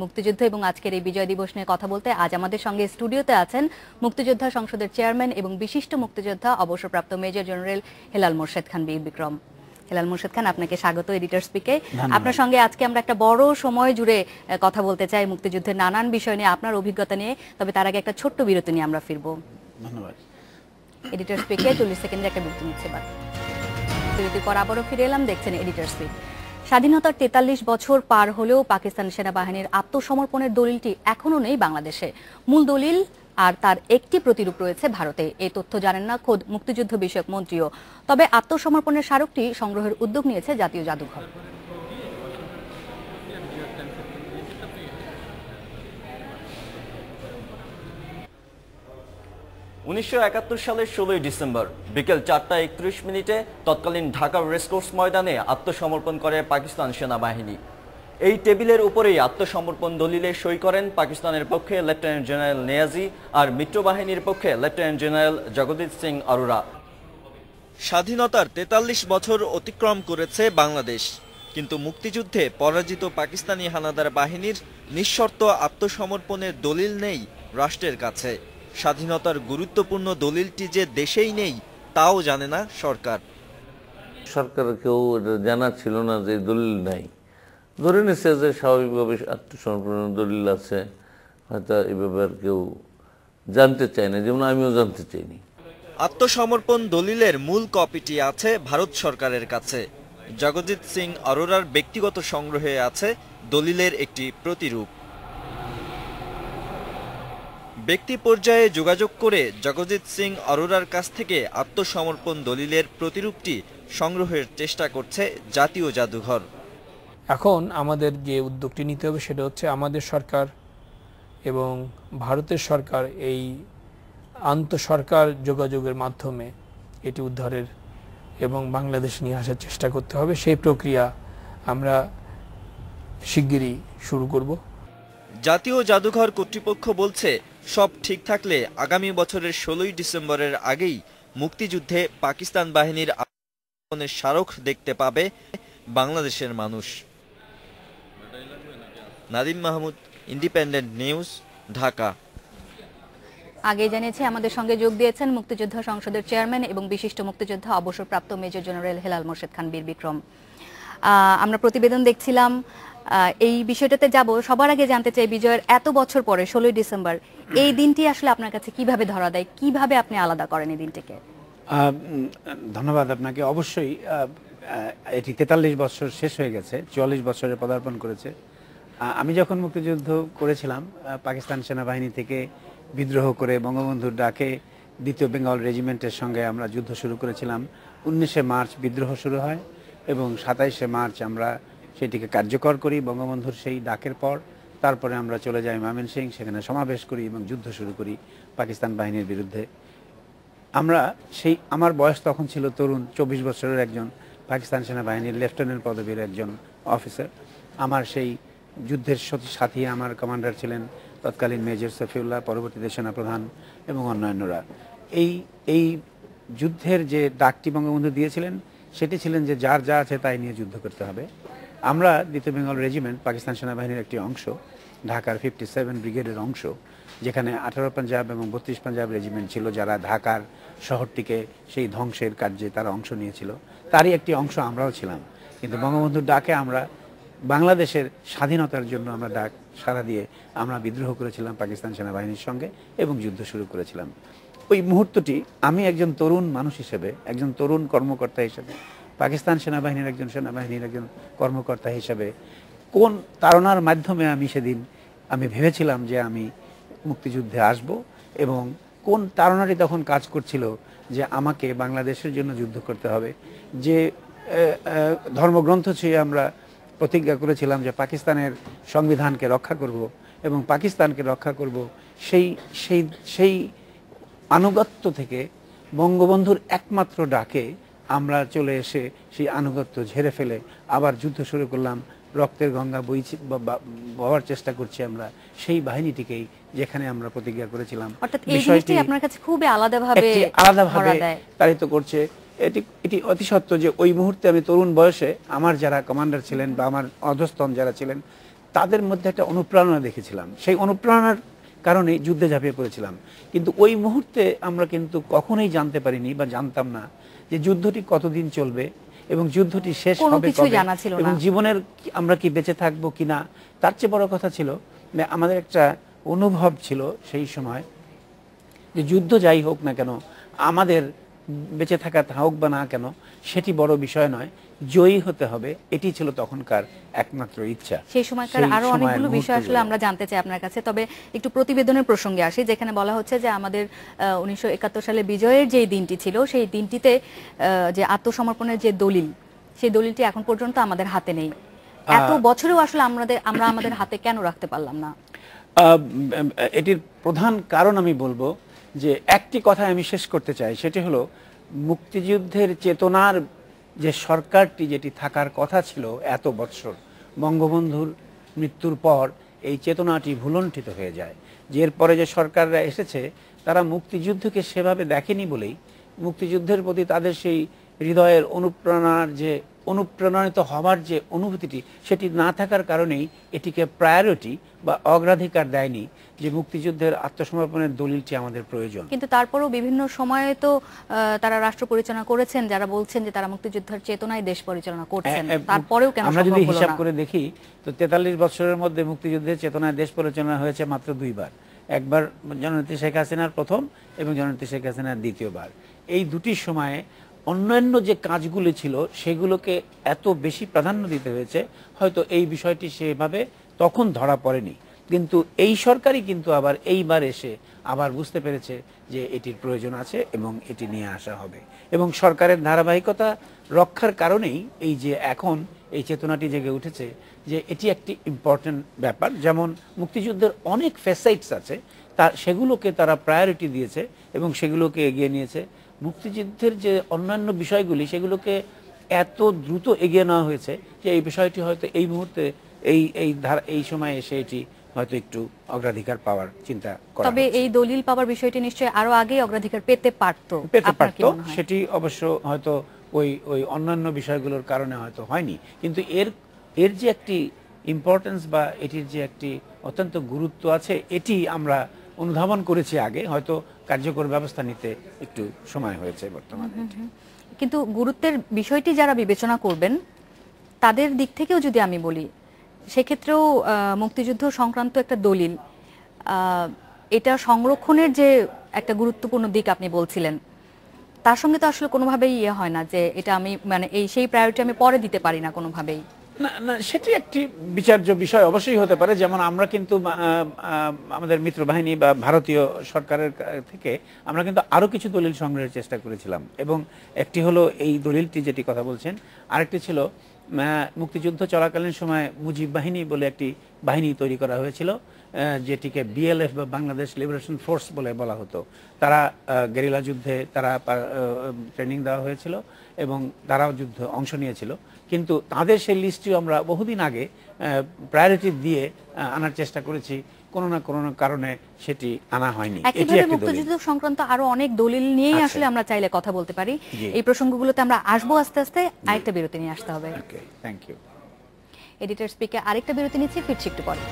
মুক্তিযুদ্ধ এবং আজকের এই বিজয় দিবস নিয়ে কথা বলতে আজ আমাদের সঙ্গে স্টুডিওতে আছেন মুক্তিযোদ্ধা সংসদের চেয়ারম্যান এবং বিশিষ্ট মুক্তিযোদ্ধা অবসরপ্রাপ্ত মেজর জেনারেল হেলাল মোরশেদ খান বীর বিক্রম। হেলাল মোরশেদ খান, আপনাকে স্বাগত এডিটর স্পিকে। আপনার সঙ্গে আজকে আমরা একটা বড় সময় জুড়ে কথা বলতে চাই মুক্তিযুদ্ধের নানান বিষয় নিয়ে, আপনার অভিজ্ঞতা নিয়ে। তবে তার আগে একটা ছোট্ট বিরতি নিয়ে আমরা ফিরবো। ধন্যবাদ। এডিটর স্পিকে 40 সেকেন্ডে একটা বিরতি নিচ্ছে। বিরতির পর আবারও ফিরে এলাম, দেখছেন এডিটর স্পিক। স্বাধীনতার 43 বছর পার হলেও পাকিস্তান সেনাবাহিনীর আত্মসমর্পণের দলিলটি এখনো নেই বাংলাদেশে। মূল দলিল আর তার একটি প্রতিরূপ রয়েছে ভারতে। এই তথ্য জানেন না খোদ মুক্তিযুদ্ধ বিষয়ক মন্ত্রীও। তবে আত্মসমর্পণের স্মারকটি সংগ্রহের উদ্যোগ নিয়েছে জাতীয় জাদুঘর। 1971 সালের 16 ডিসেম্বর বিকেল 4:31 তৎকালীন ঢাকা রেসকোর্স ময়দানে আত্মসমর্পণ করে পাকিস্তান সেনাবাহিনী। এই টেবিলের উপরেই আত্মসমর্পণ দলিলে সই করেন পাকিস্তানের পক্ষে লেফটেন্যান্ট জেনারেল নিয়াজি আর মিত্রবাহিনীর পক্ষে লেফটেন্যান্ট জেনারেল জগদীপ সিং অরোরা। স্বাধীনতার 43 বছর অতিক্রম করেছে বাংলাদেশ, কিন্তু মুক্তিযুদ্ধে পরাজিত পাকিস্তানি হানাদার বাহিনীর নিঃশর্ত আত্মসমর্পণের দলিল নেই রাষ্ট্রের কাছে। স্বাধীনতার গুরুত্বপূর্ণ দলিলটি যে দেশেই নেই তাও জানে না সরকার। সরকারকেও জানা ছিল না যে দলিল নাই, ধরে নিচ্ছে যে স্বাভাবিকভাবে আত্মসমর্পণের দলিল আছে, হয়তো এই ব্যাপার কেউ জানতে চায় না, যেমন আমিও জানতে চাইনি। আত্মসমর্পণ দলিলের মূল কপিটি আছে ভারত সরকারের কাছে। জগজিৎ সিং অরোরার ব্যক্তিগত সংগ্রহে আছে দলিলের একটি প্রতিরূপ। ব্যক্তি পর্যায়ে যোগাযোগ করে জগজিৎ সিং অরোরার কাছ থেকে আত্মসমর্পণ দলিলের প্রতিরূপটি সংগ্রহের চেষ্টা করছে জাতীয় জাদুঘর। এখন আমাদের যে উদ্যোগটি নিতে হবে সেটা হচ্ছে আমাদের সরকার এবং ভারতের সরকার এই আন্তঃসরকার যোগাযোগের মাধ্যমে এটি উদ্ধারের এবং বাংলাদেশ নিয়ে আসার চেষ্টা করতে হবে। সেই প্রক্রিয়া আমরা শিগগিরই শুরু করব। জাতীয় জাদুঘর কর্তৃপক্ষ বলছে সব ঠিক থাকলে আগামী বছরের 16 ডিসেম্বরের আগেই মুক্তিযুদ্ধে পাকিস্তান বাহিনীর আত্মসমর্পণের স্মারক দেখতে পাবে বাংলাদেশের মানুষ। Nadim Mahmud, Independent News, Dhaka. আগে জানিয়েছি আমাদের সঙ্গে যোগ দিয়েছেন মুক্তিযোদ্ধা সংসদের চেয়ারম্যান এবং বিশিষ্ট মুক্তিযোদ্ধা অবসরপ্রাপ্ত মেজর জেনারেল হেলাল মোরশেদ খান বীর বিক্রম। আমরা প্রতিবেদন দেখছিলাম, এই বিষয়টাতে যাব। সবার আগে জানতে চাই, বিজয়ের এত বছর পরে 16 ডিসেম্বর এই দিনটি আসলে আপনার কাছে কিভাবে ধরা দেয়, কিভাবে আপনি আলাদা করেন এই দিনটিকে? ধন্যবাদ আপনাকে। অবশ্যই এটি 43 বছর শেষ হয়ে গেছে, 44 বছরে পদার্পণ করেছে। আমি যখন মুক্তিযুদ্ধ করেছিলাম, পাকিস্তান সেনাবাহিনী থেকে বিদ্রোহ করে বঙ্গবন্ধুর ডাকে 2য় বেঙ্গল রেজিমেন্টের সঙ্গে আমরা যুদ্ধ শুরু করেছিলাম। 19শে মার্চ বিদ্রোহ শুরু হয় এবং 27শে মার্চ আমরা সেটিকে কার্যকর করি বঙ্গবন্ধুর সেই ডাকের পর। তারপরে আমরা চলে যাই ময়মনসিংহ, সেখানে সমাবেশ করি এবং যুদ্ধ শুরু করি পাকিস্তান বাহিনীর বিরুদ্ধে। আমার বয়স তখন ছিল তরুণ, 24 বছরের একজন পাকিস্তান সেনাবাহিনীর লেফটেন্যান্ট পদবীর একজন অফিসার। আমার সেই যুদ্ধের সাথী আমার কমান্ডার ছিলেন তৎকালীন মেজর সফিউল্লাহ, পরবর্তীতে সেনাপ্রধান এবং অন্যান্যরা। এই যুদ্ধের যে ডাকটি বঙ্গবন্ধু দিয়েছিলেন সেটি ছিলেন যে যার যা আছে তাই নিয়ে যুদ্ধ করতে হবে। আমরা 2য় বেঙ্গল রেজিমেন্ট পাকিস্তান সেনাবাহিনীর একটি অংশ, ঢাকার 57 ব্রিগেডের অংশ, যেখানে 18 পাঞ্জাব এবং 32 পাঞ্জাব রেজিমেন্ট ছিল, যারা ঢাকার শহরটিকে সেই ধ্বংসের কার্যে তারা অংশ নিয়েছিল। তারই একটি অংশ আমরাও ছিলাম। কিন্তু বঙ্গবন্ধুর ডাকে আমরা বাংলাদেশের স্বাধীনতার জন্য আমরা ডাক সাড়া দিয়ে আমরা বিদ্রোহ করেছিলাম পাকিস্তান সেনাবাহিনীর সঙ্গে এবং যুদ্ধ শুরু করেছিলাম। ওই মুহূর্তটি আমি একজন তরুণ মানুষ হিসেবে, একজন তরুণ কর্মকর্তা হিসেবে, পাকিস্তান সেনাবাহিনীর একজন কর্মকর্তা হিসেবে কোন তাড়নার মাধ্যমে আমি ভেবেছিলাম যে আমি মুক্তিযুদ্ধে আসব, এবং কোন তাড়নাটি তখন কাজ করছিল যে আমাকে বাংলাদেশের জন্য যুদ্ধ করতে হবে। যে ধর্মগ্রন্থ ছুঁয়ে আমরা প্রতিজ্ঞা করেছিলাম যে পাকিস্তানের সংবিধানকে রক্ষা করব এবং পাকিস্তানকে রক্ষা করব, সেই আনুগত্য থেকে বঙ্গবন্ধুর একমাত্র ডাকে আমরা চলে এসে সেই আনুগত্য ঝেড়ে ফেলে আবার যুদ্ধ শুরু করলাম। রক্তের গঙ্গা বওয়ার চেষ্টা করছি আমরা সেই বাহিনীটিকেই, যেখানে আমরা প্রতিজ্ঞা করেছিলাম। বিষয়টি আপনার কাছে খুবই আলাদাভাবে তাড়িত করছে। এটি অতি সত্য যে ওই মুহূর্তে আমি তরুণ বয়সে আমার যারা কমান্ডার ছিলেন বা আমার অধস্তন যারা ছিলেন তাদের মধ্যে একটা অনুপ্রেরণা দেখেছিলাম, সেই অনুপ্রেরণার কারণে যুদ্ধে ঝাঁপিয়ে পড়েছিলাম। কিন্তু ওই মুহূর্তে আমরা কিন্তু কখনোই জানতে পারিনি বা জানতাম না যে যুদ্ধটি কতদিন চলবে এবং যুদ্ধটি শেষ কোনো হবে কিছুই কবে, জানা ছিল না। এবং জীবনের আমরা কি বেঁচে থাকবো কিনা। তার চেয়ে বড় কথা ছিল যে আমাদের একটা অনুভব ছিল সেই সময় যে যুদ্ধ যাই হোক না কেন, আমাদের বেঁচে থাকা হোক বা না কেন, সেটি বড় বিষয় নয়, জয়ী হতে হবে, এটি ছিল তখনকার একমাত্র ইচ্ছা। সেই সময়কার আরো অনেকগুলো বিষয় আসলে আমরা জানতে চাই আপনার কাছে। তবে একটু প্রতিবেদনের প্রসঙ্গে আসি, যেখানে বলা হচ্ছে যে আমাদের 1971 সালে বিজয়ের যে দিনটি ছিল, সেই দিনটিতে যে আত্মসমর্পণের যে দলিল, সেই দলিলটি এখন পর্যন্ত আমাদের হাতে নেই। এত বছরেও আসলে আমরা আমাদের হাতে কেন রাখতে পারলাম না? এটির প্রধান কারণ আমি বলবো যে একটি কথা আমি শেষ করতে চাই, সেটি হলো মুক্তিযুদ্ধের চেতনার যে সরকারটি যেটি থাকার কথা ছিল এত বছর, বঙ্গবন্ধুর মৃত্যুর পর এই চেতনাটি ভুলণ্ঠিত হয়ে যায়। যে এরপরে যে সরকাররা এসেছে তারা মুক্তিযুদ্ধকে সেভাবে দেখেনি বলেই মুক্তিযুদ্ধের প্রতি তাদের সেই হৃদয়ের অনুপ্রাণিত হওয়ার যে অনুভূতিটি, সেটি না থাকার কারণেই এটিকে প্রায়োরিটি বা অগ্রাধিকার দেয়নি যে মুক্তিযুদ্ধের আত্মসমর্পণের দলিলটি আমাদের প্রয়োজন। কিন্তু তারপরেও বিভিন্ন সময়ে তো তারা রাষ্ট্র পরিচালনা করেছেন যারা বলছেন যে তারা মুক্তিযুদ্ধের চেতনায় দেশ পরিচালনা করছেন, তারপরেও কেন আমরা যদি সম্ভব হলো হিসাব না? করে দেখি তো 43 বছরের মধ্যে মুক্তিযুদ্ধের চেতনায় দেশ পরিচালনা হয়েছে মাত্র দুইবার। একবার জননেত্রী শেখ হাসিনার প্রথম এবং জননেত্রী শেখ হাসিনার দ্বিতীয়বার। এই দুটি সময়ে অন্যান্য যে কাজগুলি ছিল সেগুলোকে এত বেশি প্রাধান্য দিতে হয়েছে, হয়তো এই বিষয়টি সেভাবে তখন ধরা পড়েনি। কিন্তু এই সরকারই কিন্তু আবার এইবার এসে আবার বুঝতে পেরেছে যে এটির প্রয়োজন আছে এবং এটি নিয়ে আসা হবে, এবং সরকারের ধারাবাহিকতা রক্ষার কারণেই এই যে এখন এই চেতনাটি জেগে উঠেছে যে এটি একটি ইম্পর্টেন্ট ব্যাপার। যেমন মুক্তিযুদ্ধের অনেক ফেসাইটস আছে, সেগুলোকে তারা প্রায়োরিটি দিয়েছে এবং সেগুলোকে এগিয়ে নিয়েছে। মুক্তিযুদ্ধের যে অন্যান্য বিষয়গুলি সেগুলোকে এত দ্রুত এগিয়ে নেওয়া হয়েছে যে এই বিষয়টি হয়তো এই মুহূর্তে এই সময়ে এসে এটি হয়তো একটু অগ্রাধিকার পাওয়ার চিন্তা করা। তবে এই দলিল পাওয়ার বিষয়টি নিশ্চয়ই আরো আগে অগ্রাধিকার পেতে পারতো। সেটি অবশ্য হয়তো ওই অন্যান্য বিষয়গুলোর কারণে হয়তো হয়নি, কিন্তু এর যে একটি ইম্পর্টেন্স বা এটির যে একটি অত্যন্ত গুরুত্ব আছে এটি আমরা অনুধাবন করেছি আগে, হয়তো কার্যকর ব্যবস্থা নিতে একটু সময় হয়েছে বর্তমানে। কিন্তু গুরুত্বের বিষয়টি যারা বিবেচনা করবেন তাদের দিক থেকেও যদি আমি বলি, সেক্ষেত্রেও মুক্তিযুদ্ধ সংক্রান্ত একটা দলিল, এটা সংরক্ষণের যে একটা গুরুত্বপূর্ণ দিক আপনি বলছিলেন, তার সঙ্গে তো আসলে কোনোভাবেই ইয়ে হয় না যে এটা আমি মানে সেই প্রায়োরিটি আমি পরে দিতে পারি না কোনোভাবেই। না, সেটি একটি বিচার্য বিষয় অবশ্যই হতে পারে। যেমন আমরা কিন্তু আমাদের মিত্র বাহিনী বা ভারতীয় সরকারের থেকে আমরা কিন্তু আরো কিছু দলিল সংগ্রহের চেষ্টা করেছিলাম, এবং একটি হলো এই দলিলটি যেটি কথা বলছেন, আরেকটি ছিল মুক্তিযুদ্ধ চলাকালীন সময় মুজিব বাহিনী বলে একটি বাহিনী তৈরি করা হয়েছিল, যেটিকে বিএলএফ বা বাংলাদেশ লিবারেশন ফোর্স বলে বলা হতো। তারা গেরিলা যুদ্ধে তারা ট্রেনিং দেওয়া হয়েছিল এবং তারাও যুদ্ধ অংশ নিয়েছিল, কিন্তু তাদের সেই লিস্টটিও আমরা বহুদিন আগে প্রায়োরিটি দিয়ে আনার চেষ্টা করেছি, কোনো না কোনো কারণে সেটি আনা হয়নি। একইভাবে মুক্তিযুদ্ধ সংক্রান্ত আরো অনেক দলিল নিয়েই আসলে আমরা চাইলে কথা বলতে পারি। এই প্রসঙ্গগুলোতে আমরা আসবো আস্তে আস্তে। আরেকটা বিরতি নিয়ে আসতে হবে। Thank you. এডিটর স্পিকে আরেকটা বিরতি নিচ্ছি, ফিরছি একটু পরে।